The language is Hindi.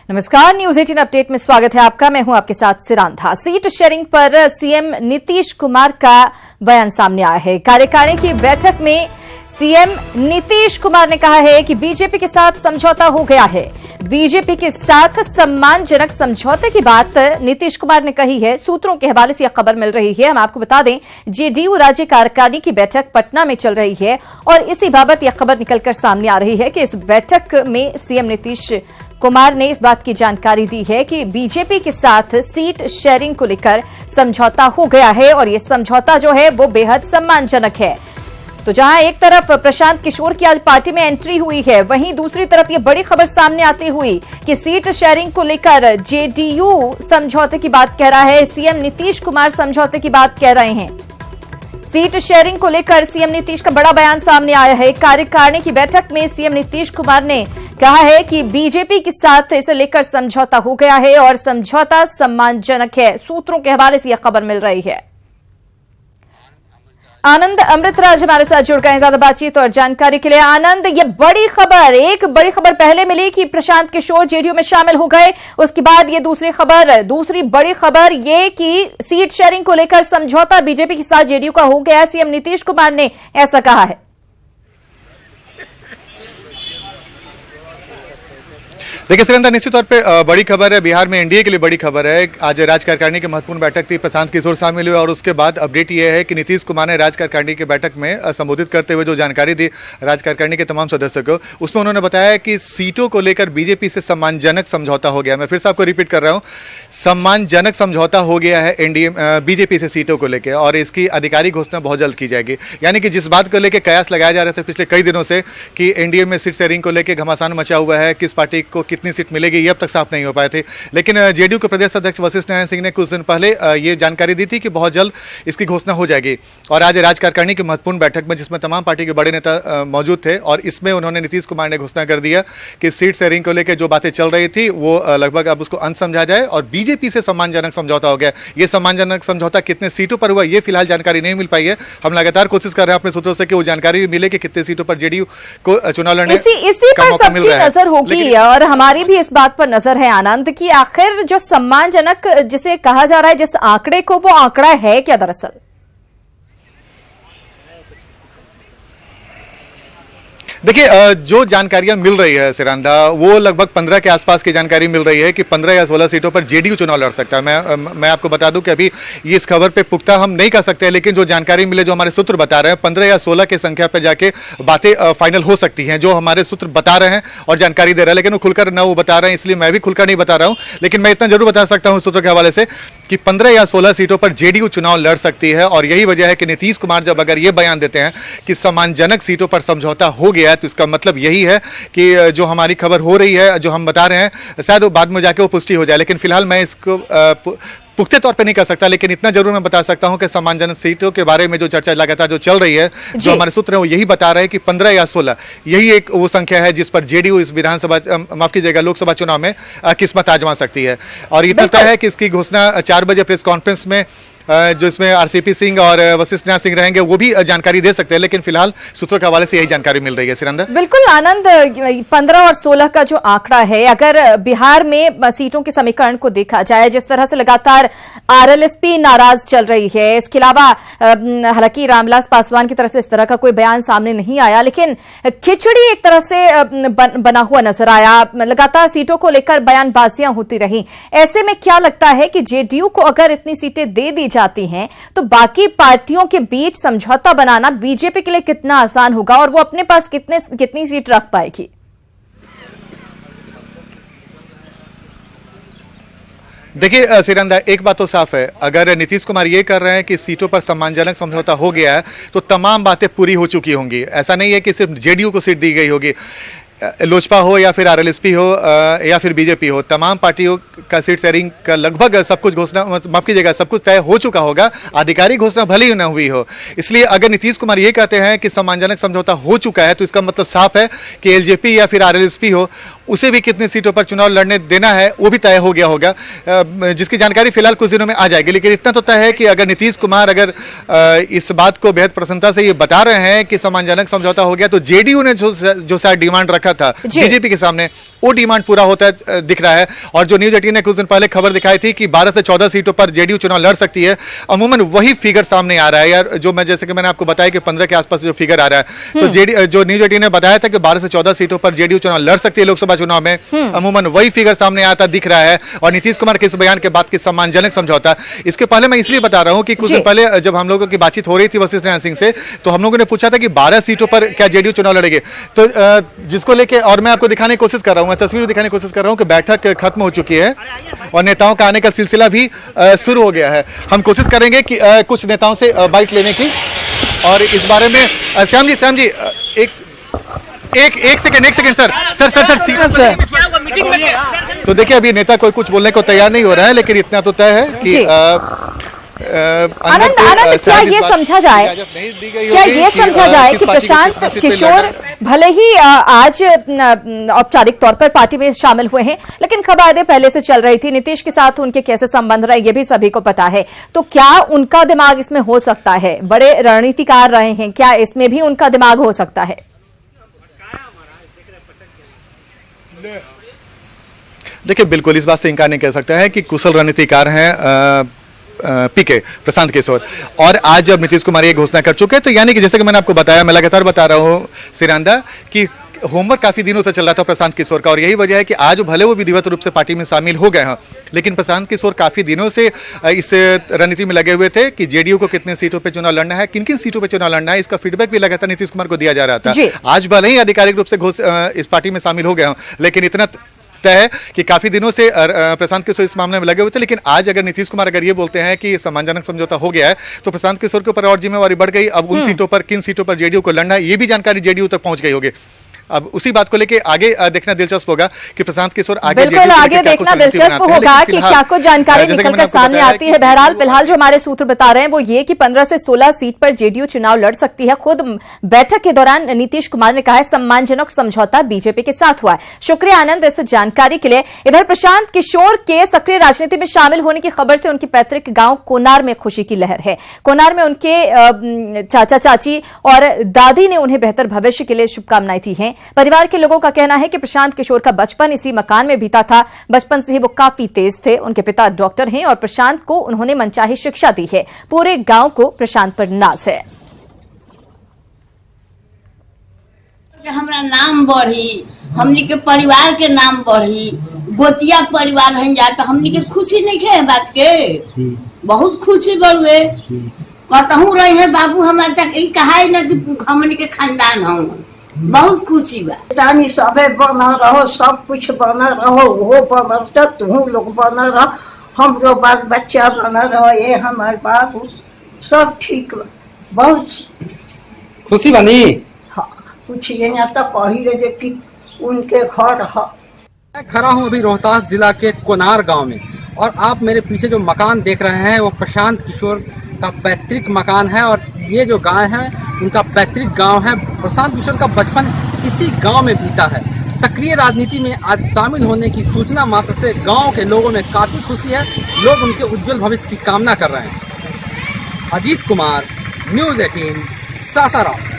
नमस्कार, न्यूज 18 अपडेट में स्वागत है आपका। मैं हूं आपके साथ सिरांधा। सीट शेयरिंग पर सीएम नीतीश कुमार का बयान सामने आया है। कार्यकारिणी की बैठक में सीएम नीतीश कुमार ने कहा है कि बीजेपी के साथ समझौता हो गया है। बीजेपी के साथ सम्मानजनक समझौते की बात नीतीश कुमार ने कही है। सूत्रों के हवाले से यह खबर मिल रही है। हम आपको बता दें, जेडीयू राज्य कार्यकारिणी की बैठक पटना में चल रही है और इसी बाबत यह खबर निकलकर सामने आ रही है कि इस बैठक में सीएम नीतीश कुमार ने इस बात की जानकारी दी है कि बीजेपी के साथ सीट शेयरिंग को लेकर समझौता हो गया है और यह समझौता जो है वो बेहद सम्मानजनक है। तो जहां एक तरफ प्रशांत किशोर की आज पार्टी में एंट्री हुई है, वहीं दूसरी तरफ यह बड़ी खबर सामने आती हुई कि सीट शेयरिंग को लेकर जेडीयू समझौते की बात कह रहा है। सीएम नीतीश कुमार समझौते की बात कह रहे हैं। सीट शेयरिंग को लेकर सीएम नीतीश का बड़ा बयान सामने आया है। कार्यकारिणी की बैठक में सीएम नीतीश कुमार ने कहा है कि बीजेपी के साथ इसे लेकर समझौता हो गया है और समझौता सम्मानजनक है। सूत्रों के हवाले से यह खबर मिल रही है। आनंद अमृतराज हमारे साथ जुड़ गए हैं ज्यादा बातचीत और जानकारी के लिए। आनंद, ये एक बड़ी खबर पहले मिली कि प्रशांत किशोर जेडीयू में शामिल हो गए, उसके बाद ये दूसरी बड़ी खबर ये कि सीट शेयरिंग को लेकर समझौता बीजेपी के साथ जेडीयू का हो गया। सीएम नीतीश कुमार ने ऐसा कहा है। देखिए सिरंदा, निश्चित तौर पे बड़ी खबर है। बिहार में एनडीए के लिए बड़ी खबर है। आज राज्य कार्यकारिणी की महत्वपूर्ण बैठक थी, प्रशांत किशोर शामिल हुए और उसके बाद अपडेट ये है कि नीतीश कुमार ने राज्य कार्यकारिणी की बैठक में संबोधित करते हुए जो जानकारी दी राज्य कार्यकारिणी के तमाम सदस्यों को, उसमें उन्होंने बताया कि सीटों को लेकर बीजेपी से सम्मानजनक समझौता हो गया। मैं फिर से आपको रिपीट कर रहा हूँ, सम्मानजनक समझौता हो गया है एनडीए बीजेपी से सीटों को लेकर और इसकी आधिकारिक घोषणा बहुत जल्द की जाएगी। यानी कि जिस बात को लेकर कयास लगाया जा रहा था पिछले कई दिनों से कि एनडीए में सीट शेयरिंग को लेकर घमासान मचा हुआ है, किस पार्टी को कितनी सीट मिलेगी, ये अब तक साफ नहीं हो पाए थे। लेकिन जेडीयू के प्रदेश अध्यक्ष वशिष्ठ नारायण सिंह ने कुछ दिन पहले ये जानकारी दी थी कि बहुत जल्द इसकी घोषणा हो जाएगी। और आज राज्य कार्यकारिणी की महत्वपूर्ण बैठक में जिसमें तमाम पार्टी के बड़े नेता मौजूद थे और इसमें उन्होंने नीतीश कुमार ने घोषणा कर दिया कि सीट शेयरिंग को लेकर जो बातें चल रही थी वो लगभग अब उसको अंत समझा जाए और बीजेपी से सम्मानजनक समझौता हो गया। ये सम्मानजनक समझौता कितने सीटों पर हुआ ये फिलहाल जानकारी नहीं मिल पाई है। हम लगातार कोशिश कर रहे हैं अपने सूत्रों से कि वो जानकारी मिले कि कितने सीटों पर जेडीयू को चुनाव लड़ने का मौका मिल रहा है। नजर होगी और हमारी भी इस बात पर नजर है आनंद कि आखिर जो सम्मानजनक जिसे कहा जा रहा है, जिस आंकड़े को, वो आंकड़ा है क्या दरअसल? देखिए जो जानकारियां मिल रही है सिरांधा, वो लगभग 15 के आसपास की जानकारी मिल रही है कि 15 या 16 सीटों पर जेडीयू चुनाव लड़ सकता है। मैं आपको बता दूं कि अभी इस खबर पे पुख्ता हम नहीं कर सकते, लेकिन जो जानकारी मिले, जो हमारे सूत्र बता रहे हैं, 15 या 16 की संख्या पर जाके बातें फाइनल हो सकती हैं, जो हमारे सूत्र बता रहे हैं और जानकारी दे रहे हैं। लेकिन वो खुलकर ना वो बता रहे हैं, इसलिए मैं भी खुलकर नहीं बता रहा हूं। लेकिन मैं इतना जरूर बता सकता हूं सूत्रों के हवाले से कि 15 या 16 सीटों पर जेडीयू चुनाव लड़ सकती है और यही वजह है कि नीतीश कुमार जब अगर ये बयान देते हैं कि सम्मानजनक सीटों पर समझौता हो गया है, तो इसका मतलब यही है कि जो हमारी खबर हो रही है, जो हम बता रहे हैं, शायद वो बाद में जाके वो पुष्टि हो जाए। लेकिन फिलहाल मैं इसको पुख्ते तौर पे नहीं कर सकता, लेकिन इतना जरूर मैं बता सकता हूं कि सम्मानजनक सीटों के बारे में जो चर्चा लगातार जो चल रही है, जो हमारे सूत्र हैं वो यही बता रहे हैं कि 15 या 16 यही एक वो संख्या है जिस पर जेडीयू इस विधानसभा माफ कीजिएगा लोकसभा चुनाव में किस्मत आजमा सकती है। और ये तय है कि इसकी घोषणा 4 बजे प्रेस कॉन्फ्रेंस में जो इसमें आरसीपी सिंह और वशिष्ठ नारायण सिंह रहेंगे वो भी जानकारी दे सकते हैं। लेकिन फिलहाल सूत्रों के हवाले से यही जानकारी मिल रही है। सिरंदा, बिल्कुल आनंद, 15 और 16 का जो आंकड़ा है, अगर बिहार में सीटों के समीकरण को देखा जाए, जिस तरह से लगातार आरएलएसपी नाराज चल रही है, इसके अलावा हालांकि रामविलास पासवान की तरफ से इस तरह का कोई बयान सामने नहीं आया, लेकिन खिचड़ी एक तरह से बना हुआ नजर आया। लगातार सीटों को लेकर बयानबाजियां होती रही। ऐसे में क्या लगता है कि जेडीयू को अगर इतनी सीटें दे दी जाती हैं तो बाकी पार्टियों के बीच समझौता बनाना बीजेपी के लिए कितना आसान होगा और वो अपने पास कितनी सीट रख पाएगी? देखिए सिरंदा, एक बात तो साफ है, अगर नीतीश कुमार ये कर रहे हैं कि सीटों पर सम्मानजनक समझौता हो गया है तो तमाम बातें पूरी हो चुकी होंगी। ऐसा नहीं है कि सिर्फ जेडीयू को सीट दी गई होगी। लोजपा हो या फिर आरएलएसपी हो या फिर बीजेपी हो, तमाम पार्टियों का सीट शेयरिंग का लगभग सब कुछ घोषणा, माफ कीजिएगा, सब कुछ तय हो चुका होगा। आधिकारिक घोषणा भले ही न हुई हो। इसलिए अगर नीतीश कुमार ये कहते हैं कि सम्मानजनक समझौता हो चुका है तो इसका मतलब साफ है कि एलजेपी या फिर आरएलएसपी हो, उसे भी कितनी सीटों पर चुनाव लड़ने देना है वो भी तय हो गया होगा, जिसकी जानकारी फिलहाल कुछ दिनों में आ जाएगी। लेकिन इतना तो तय है कि अगर नीतीश कुमार अगर इस बात को बेहद प्रसन्नता से ये बता रहे हैं कि सम्मानजनक समझौता हो गया, तो जेडीयू ने जो शायद डिमांड रखा था बीजेपी के सामने, वो डिमांड पूरा होता दिख रहा है। और जो न्यूज 18 ने कुछ दिन पहले खबर दिखाई थी कि 12 से 14 सीटों पर जेडीयू चुनाव लड़ सकती है, अमूमन वही फिगर सामने आ रहा है यार। जो मैं जैसे कि मैंने आपको बताया कि 15 के आसपास जो फिगर आ रहा है, तो जो न्यूज 18 ने बताया था कि 12 से 14 सीटों पर जेडीयू चुनाव लड़ सकती है लोकसभा चुनाव में, अमूमन वही फिगर सामने आता दिख रहा है। और नीतीश कुमार के इस बयान के बाद की सम्मानजनक समझौता, इसके पहले मैं इसलिए बता रहा हूं कि कुछ दिन पहले जब हम लोगों की बातचीत हो रही थी वशिष्ठ नारायण सिंह से, तो हम लोगों ने पूछा था कि 12 सीटों पर क्या जेडीयू चुनाव लड़ेगी, तो जिसको लेके और मैं आपको दिखाने की कोशिश कर रहा हूं, मैं तस्वीर दिखाने की कोशिश कर रहा हूं कि बैठक खत्म हो चुकी है और नेताओं का आने का सिलसिला भी शुरू हो गया है। हम कोशिश करेंगे कि कुछ नेताओं से बाइट लेने की, और इस बारे में श्याम जी एक सेकंड सर। तो देखिए अभी नेता कोई कुछ बोलने को तैयार नहीं हो रहा है, लेकिन इतना तो तय है कि आनंद क्या ये समझा जाए कि प्रशांत किशोर भले ही आज औपचारिक तौर पर पार्टी में शामिल हुए हैं, लेकिन खबरें पहले से चल रही थी, नीतीश के साथ उनके कैसे संबंध रहे ये भी सभी को पता है। तो क्या उनका दिमाग इसमें हो सकता है? बड़े रणनीतिकार रहे हैं, क्या इसमें भी उनका दिमाग हो सकता है? देखिए बिल्कुल इस बात से इनकार नहीं कर सकता है कि कुशल रणनीतिकार हैं पीके प्रशांत किशोर। और आज जब नीतीश कुमार ये घोषणा कर चुके हैं, तो यानी कि जैसे कि मैंने आपको बताया, मैं लगातार बता रहा हूं सिरांदा कि होमवर्क काफी दिनों से चल रहा था प्रशांत किशोर का, और यही वजह है कि आज भले वो विधिवत रूप से पार्टी में शामिल हो गए हैं, लेकिन प्रशांत किशोर काफी दिनों से इस रणनीति में लगे हुए थे कि जेडीयू को कितने सीटों पे चुनाव लड़ना है, किन किन सीटों पे चुनाव लड़ना है, इसका फीडबैक भी लगातार नीतीश कुमार को दिया जा रहा था। आज भले ही आधिकारिक रूप से इस पार्टी में शामिल हो गए हैं, लेकिन इतना तय है कि काफी दिनों से प्रशांत किशोर इस मामले में लगे हुए थे। लेकिन आज अगर नीतीश कुमार अगर ये बोलते हैं कि सम्मानजनक समझौता हो गया है, तो प्रशांत किशोर के ऊपर और जिम्मेवारी बढ़ गई। अब उन सीटों पर, किन सीटों पर जेडीयू को लड़ना है, ये भी जानकारी जेडीयू तक पहुंच गई होगी। अब उसी बात को लेके आगे देखना दिलचस्प होगा कि प्रशांत किशोर आगे बिल्कुल आगे देखना दिलचस्प होगा कि क्या कुछ जानकारी निकलकर सामने आती है। बहरहाल फिलहाल जो हमारे सूत्र बता रहे हैं वो ये कि 15 से 16 सीट पर जेडीयू चुनाव लड़ सकती है। खुद बैठक के दौरान नीतीश कुमार ने कहा है सम्मानजनक समझौता बीजेपी के साथ हुआ है। शुक्रिया आनंद इस जानकारी के लिए। इधर प्रशांत किशोर के सक्रिय राजनीति में शामिल होने की खबर से उनके पैतृक गांव कोनार में खुशी की लहर है। कोनार में उनके चाचा चाची और दादी ने उन्हें बेहतर भविष्य के लिए शुभकामनाएं दी हैं। परिवार के लोगों का कहना है कि प्रशांत किशोर का बचपन इसी मकान में बीता था। बचपन से ही वो काफी तेज थे। उनके पिता डॉक्टर हैं और प्रशांत को उन्होंने मनचाही शिक्षा दी है। पूरे गांव को प्रशांत पर नाज है। हमारा नाम बढ़ी, हमनी के परिवार के नाम बढ़ी, गोतिया परिवार हन जाता, हमनी के खुशी नहीं है बात के, बहुत खुशी बढ़े। कहूँ रहे हैं बाबू हमारे तक यही कहा है ना कि हमनी के खानदान हम बहुत खुशी बा। रानी सबे बना रहो, सब कुछ बना रहो, वो बना रहो, तुम लोग बना रहो, हम लोग बाल बच्चा बना रहो, ये हमारे बाबू सब ठीक बा, बहुत खुशी बनी। हाँ, कुछ यहाँ तक कही रहे कि उनके घर है। मैं खड़ा हूँ अभी रोहतास जिला के कोनार गांव में, और आप मेरे पीछे जो मकान देख रहे हैं वो प्रशांत किशोर का पैतृक मकान है, और ये जो गांव है उनका पैतृक गांव है। प्रशांत किशोर का बचपन इसी गांव में बीता है। सक्रिय राजनीति में आज शामिल होने की सूचना मात्र से गांव के लोगों में काफी खुशी है। लोग उनके उज्जवल भविष्य की कामना कर रहे हैं। अजीत कुमार, न्यूज 18, सासाराम।